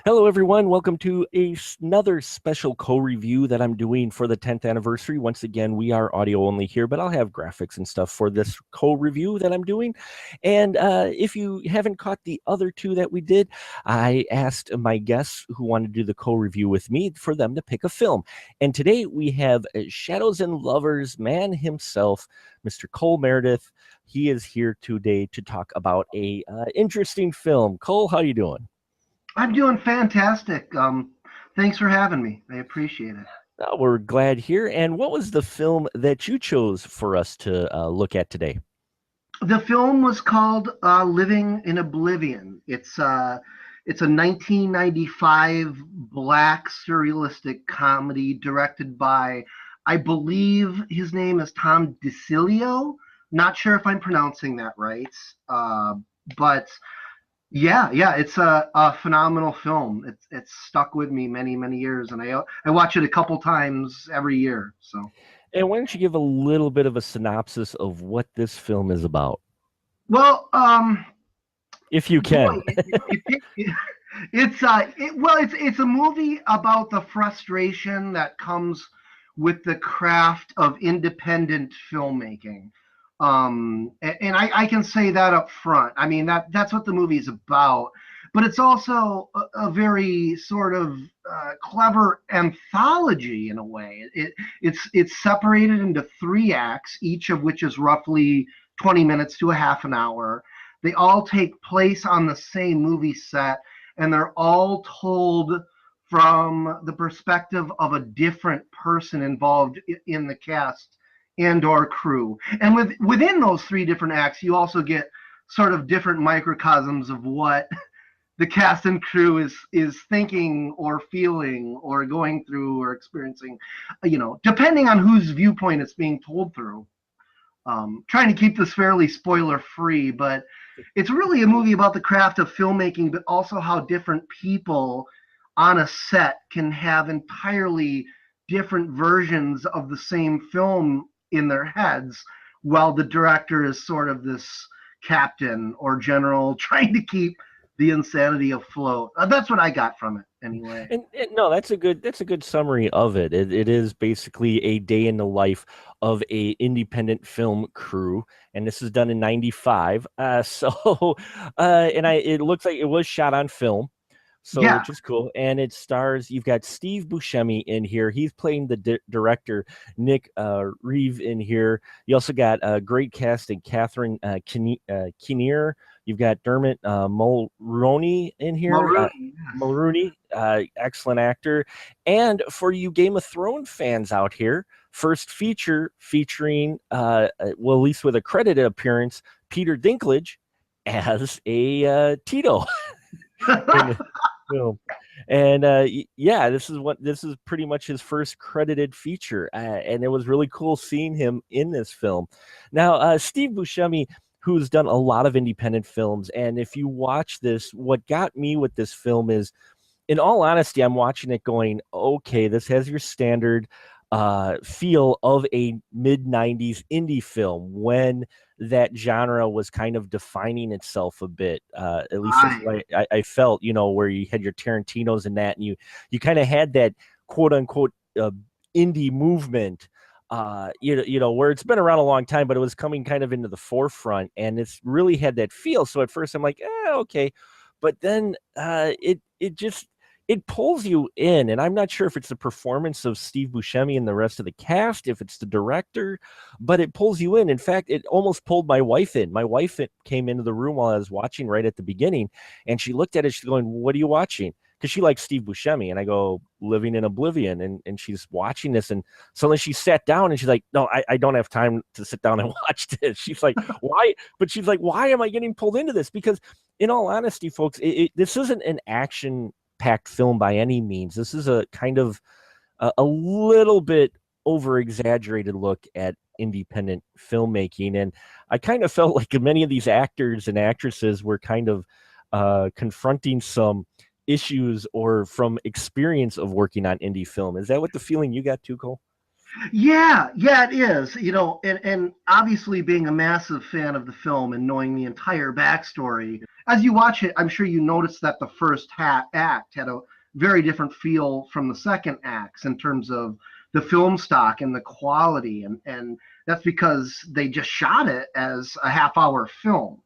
Hello, everyone. Welcome to another special co-review that I'm doing for the 10th anniversary. Once again, we are audio only here, but I'll have graphics and stuff for this co-review that I'm doing. And if you haven't caught the other two that we did, I asked my guests who wanted to do the co-review with me for them to pick a film. And today we have Shadows and Lovers man himself, Mr. Cole Meredith. He is here today to talk about a interesting film. Cole, how you doing? I'm doing fantastic. Thanks for having me. I appreciate it. We're glad here. And what was the film that you chose for us to look at today? The film was called "Living in Oblivion." It's a 1995 black surrealistic comedy directed by, I believe his name is Tom DeCilio. Not sure if I'm pronouncing that right, but yeah, it's a phenomenal film. It's stuck with me many years, and I watch it a couple times every year. So, And why don't you give a little bit of a synopsis of what this film is about, well, if you boy, can? it's a movie about the frustration that comes with the craft of independent filmmaking. And I can say that up front. I mean that's what the movie is about. But it's also a very sort of clever anthology in a way. It's separated into three acts, each of which is roughly 20 minutes to a half an hour. They all take place on the same movie set, and they're all told from the perspective of a different person involved in the cast and or crew. And within those three different acts, you also get sort of different microcosms of what the cast and crew is thinking or feeling or going through or experiencing, depending on whose viewpoint it's being told through. Trying to keep this fairly spoiler free, but it's really a movie about the craft of filmmaking, but also how different people on a set can have entirely different versions of the same film in their heads, while the director is sort of this captain or general trying to keep the insanity afloat. That's what I got from it, anyway. And no, that's a good summary of it. It is basically a day in the life of a independent film crew, and this is done in '95. And it looks like it was shot on film. So, Yeah, which is cool. And it stars, you've got Steve Buscemi in here. He's playing the director, Nick Reeve in here. You also got a great cast in Catherine Kinnear. You've got Dermot Mulroney in here. Mulrooney. Mulrooney, excellent actor. And for you Game of Thrones fans out here, first feature featuring, well, at least with a credited appearance, Peter Dinklage as a Tito in Yes. the film. And yeah, this is pretty much his first credited feature, and it was really cool seeing him in this film. Now, Steve Buscemi, who's done a lot of independent films, and if you watch this, what got me with this film is, in all honesty, I'm watching it going, okay, this has your standard feel of a mid 90s indie film when that genre was kind of defining itself a bit. At least that's Right. what I felt, where you had your Tarantinos and that, and you kind of had that quote unquote indie movement. Where it's been around a long time, but it was coming kind of into the forefront, and it's really had that feel. So at first, I'm like, okay, but then it pulls you in, and I'm not sure if it's the performance of Steve Buscemi and the rest of the cast, if it's the director, but it pulls you in. In fact, it almost pulled my wife in. My wife came into the room while I was watching right at the beginning, and she looked at it. She's going, "What are you watching?" Because she likes Steve Buscemi, and I go, "Living in Oblivion," and she's watching this, and suddenly she sat down, and she's like, "No, I don't have time to sit down and watch this." She's like, "Why?" But she's like, "Why am I getting pulled into this?" Because in all honesty, folks, this isn't an action packed film by any means. This is a kind of a little bit over exaggerated look at independent filmmaking. And I kind of felt like many of these actors and actresses were kind of confronting some issues or from experience of working on indie film. Is that what the feeling you got too, Cole? Yeah, yeah, it is. And obviously being a massive fan of the film and knowing the entire backstory, as you watch it, I'm sure you noticed that the first act had a very different feel from the second acts in terms of the film stock and the quality, and that's because they just shot it as a half-hour film.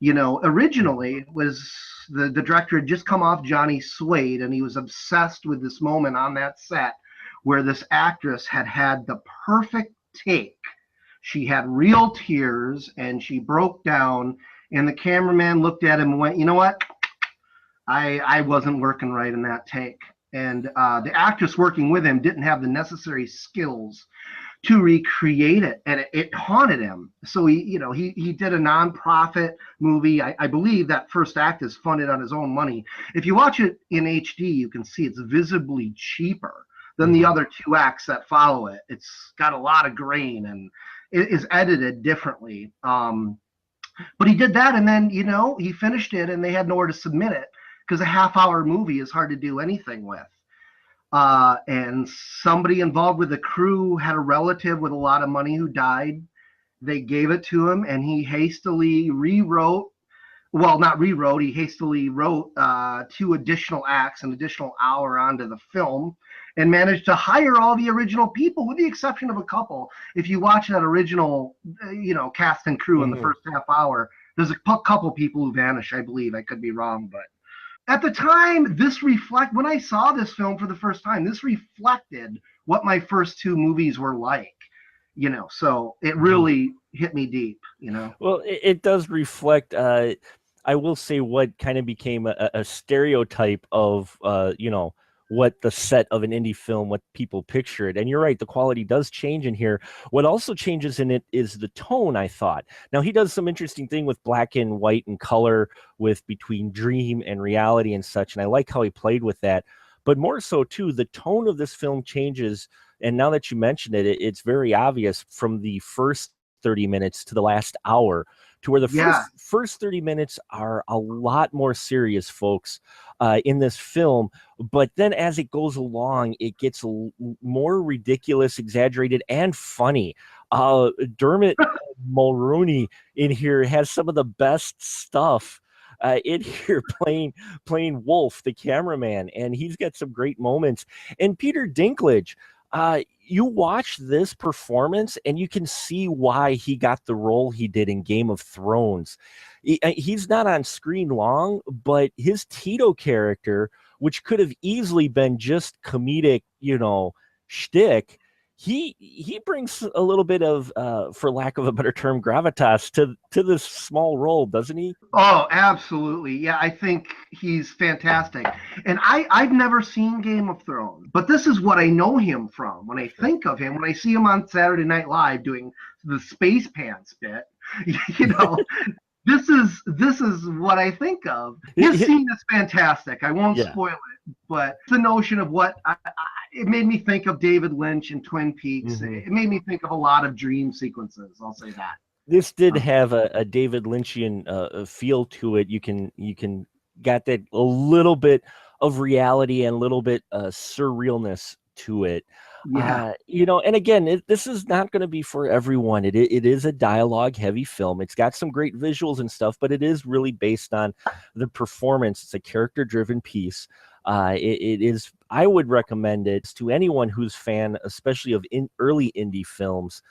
Originally it was the director had just come off Johnny Suede, and he was obsessed with this moment on that set where this actress had had the perfect take. She had real tears and she broke down, and the cameraman looked at him and went, "You know what? I wasn't working right in that take." And the actress working with him didn't have the necessary skills to recreate it, and it haunted him. So he did a nonprofit movie. I believe that first act is funded on his own money. If you watch it in HD, you can see it's visibly cheaper than the other two acts that follow it. It's got a lot of grain and it is edited differently. But he did that, and then he finished it, and they had nowhere to submit it because a half-hour movie is hard to do anything with. And somebody involved with the crew had a relative with a lot of money who died. They gave it to him, and he hastily rewrote. Well, not rewrote. He hastily wrote 2 additional acts, an additional hour onto the film, and managed to hire all the original people, with the exception of a couple. If you watch that original, cast and crew in the first half hour, there's a couple people who vanish. I believe. I could be wrong, but at the time, when I saw this film for the first time, this reflected what my first 2 movies were like. So it really hit me deep. Well, it does reflect. I will say what kind of became a stereotype of what the set of an indie film, what people picture it. And you're right, the quality does change in here. What also changes in it is the tone, I thought. Now, he does some interesting thing with black and white and color with between dream and reality and such. And I like how he played with that. But more so, too, the tone of this film changes. And now that you mentioned it, it's very obvious from the first 30 minutes to the last hour, to where the first 30 minutes are a lot more serious, folks, in this film. But then as it goes along, it gets more ridiculous, exaggerated, and funny. Dermot Mulroney in here has some of the best stuff in here playing Wolf, the cameraman, and he's got some great moments. And Peter Dinklage, you watch this performance and you can see why he got the role he did in Game of Thrones. He's not on screen long, but his Tito character, which could have easily been just comedic, shtick, he brings a little bit of, for lack of a better term, gravitas to this small role, doesn't he? Oh, absolutely. Yeah, I think he's fantastic. And I've never seen Game of Thrones, but this is what I know him from. When I think of him, when I see him on Saturday Night Live doing the Space Pants bit, this is what I think of. His scene is fantastic. I won't spoil it, but the notion of it made me think of David Lynch and Twin Peaks. It made me think of a lot of dream sequences. I'll say that. This did have a David Lynchian feel to it. You can got that a little bit of reality and a little bit surrealness to it. Yeah. And again, this is not going to be for everyone. It is a dialogue heavy film. It's got some great visuals and stuff, but it is really based on the performance. It's a character driven piece. It is. I would recommend it to anyone who's fan, especially of early indie films.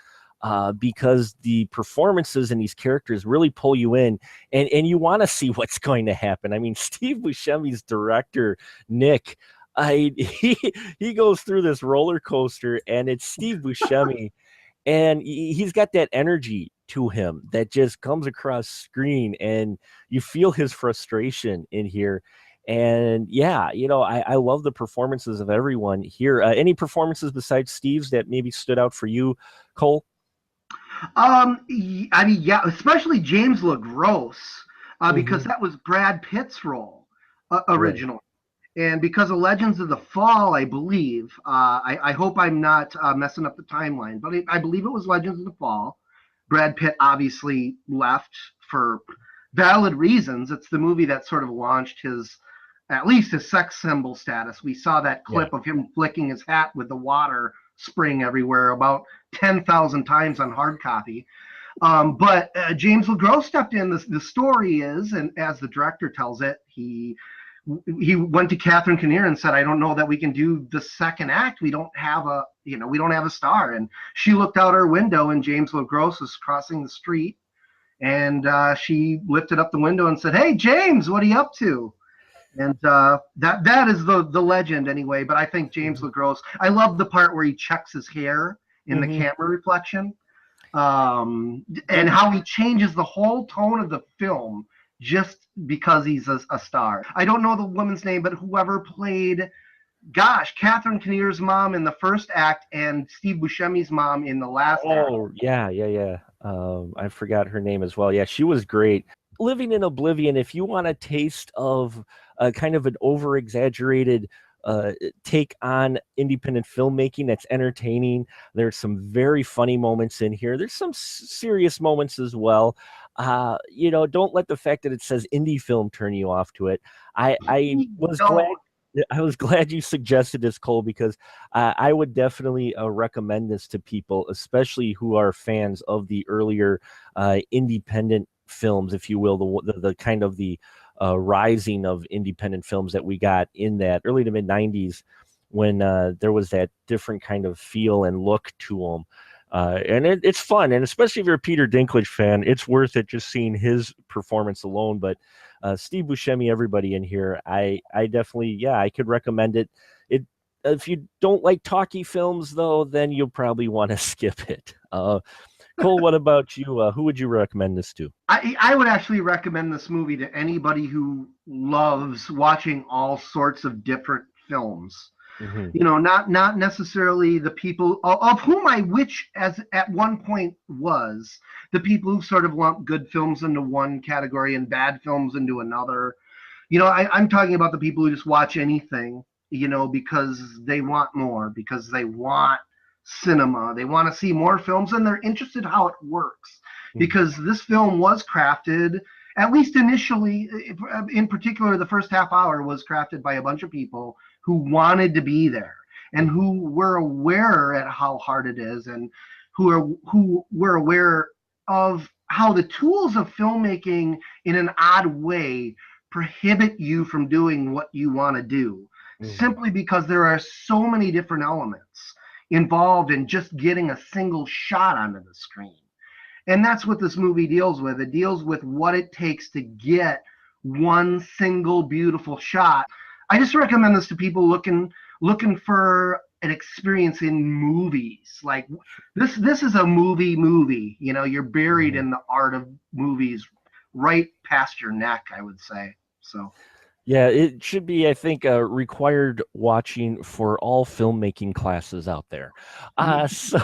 Because the performances and these characters really pull you in, and you want to see what's going to happen. I mean, Steve Buscemi's director, Nick, he goes through this roller coaster, and it's Steve Buscemi, and he's got that energy to him that just comes across screen, and you feel his frustration in here. And I love the performances of everyone here. Any performances besides Steve's that maybe stood out for you, Cole? I mean, yeah, especially James LaGrosse, because that was Brad Pitt's role originally. Right. And because of Legends of the Fall, I believe, I hope I'm not messing up the timeline, but I believe it was Legends of the Fall. Brad Pitt obviously left for valid reasons. It's the movie that sort of launched at least his sex symbol status. We saw that clip of him flicking his hat with the water spring everywhere, about 10,000 times on hard copy. But James LeGros stepped in. The story is, and as the director tells it, he went to Catherine Kinnear and said, "I don't know that we can do the second act. We don't have a star." And she looked out her window, and James LeGros was crossing the street, and she lifted up the window and said, "Hey, James, what are you up to?" And that is the legend anyway. But I think James LeGros. I love the part where he checks his hair in the camera reflection, and how he changes the whole tone of the film just because he's a star. I don't know the woman's name, but whoever played, Catherine Kinnear's mom in the first act and Steve Buscemi's mom in the last act. Oh, yeah. I forgot her name as well. Yeah, she was great. Living in Oblivion, if you want a taste of kind of an over-exaggerated take on independent filmmaking that's entertaining, there's some very funny moments in here. There's some serious moments as well. Don't let the fact that it says indie film turn you off to it. I was glad you suggested this, Cole, because I would definitely recommend this to people, especially who are fans of the earlier independent films, if you will, the kind of the rising of independent films that we got in that early to mid 90s when there was that different kind of feel and look to them. And it's fun, and especially if you're a Peter Dinklage fan, it's worth it just seeing his performance alone. But Steve Buscemi, everybody in here, I definitely, I could recommend it. If you don't like talkie films, though, then you'll probably want to skip it. Cole, what about you? Who would you recommend this to? I would actually recommend this movie to anybody who loves watching all sorts of different films. Not necessarily the people of whom I wish as at one point was the people who sort of lump good films into one category and bad films into another. I'm talking about the people who just watch anything, because they want more, because they want cinema. They want to see more films, and they're interested how it works. Because this film was crafted, at least initially, in particular, the first half hour was crafted by a bunch of people who wanted to be there and who were aware at how hard it is, and who were aware of how the tools of filmmaking in an odd way prohibit you from doing what you want to do, simply because there are so many different elements involved in just getting a single shot onto the screen. And that's what this movie deals with. It deals with what it takes to get one single beautiful shot. I just recommend this to people looking for an experience in movies. Like this is a movie. You're buried in the art of movies right past your neck, I would say. So yeah, it should be, I think, required watching for all filmmaking classes out there. So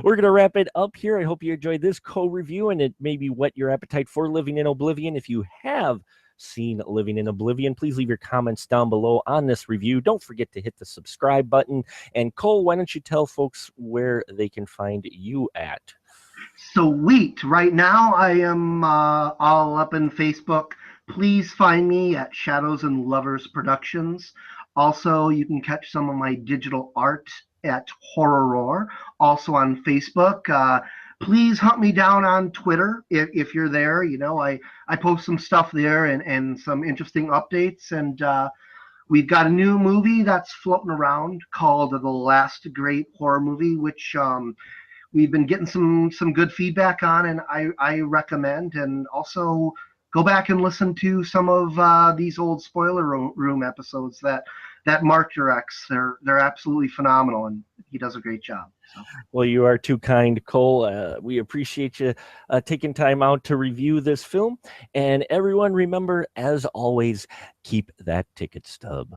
we're going to wrap it up here. I hope you enjoyed this co-review, and it maybe whet your appetite for Living in Oblivion. If you have seen Living in Oblivion, please leave your comments down below on this review. Don't forget to hit the subscribe button. And Cole, why don't you tell folks where they can find you at? Sweet. Right now, I am all up in Facebook. Please find me at Shadows and Lovers Productions. Also, you can catch some of my digital art at Horror Roar, also on Facebook. Please hunt me down on Twitter if you're there. I post some stuff there and some interesting updates. And we've got a new movie that's floating around called The Last Great Horror Movie, which we've been getting some good feedback on, and I recommend. And also go back and listen to some of these old spoiler room episodes that Mark directs. They're absolutely phenomenal, and he does a great job. So. Well, you are too kind, Cole. We appreciate you taking time out to review this film. And everyone, remember, as always, keep that ticket stub.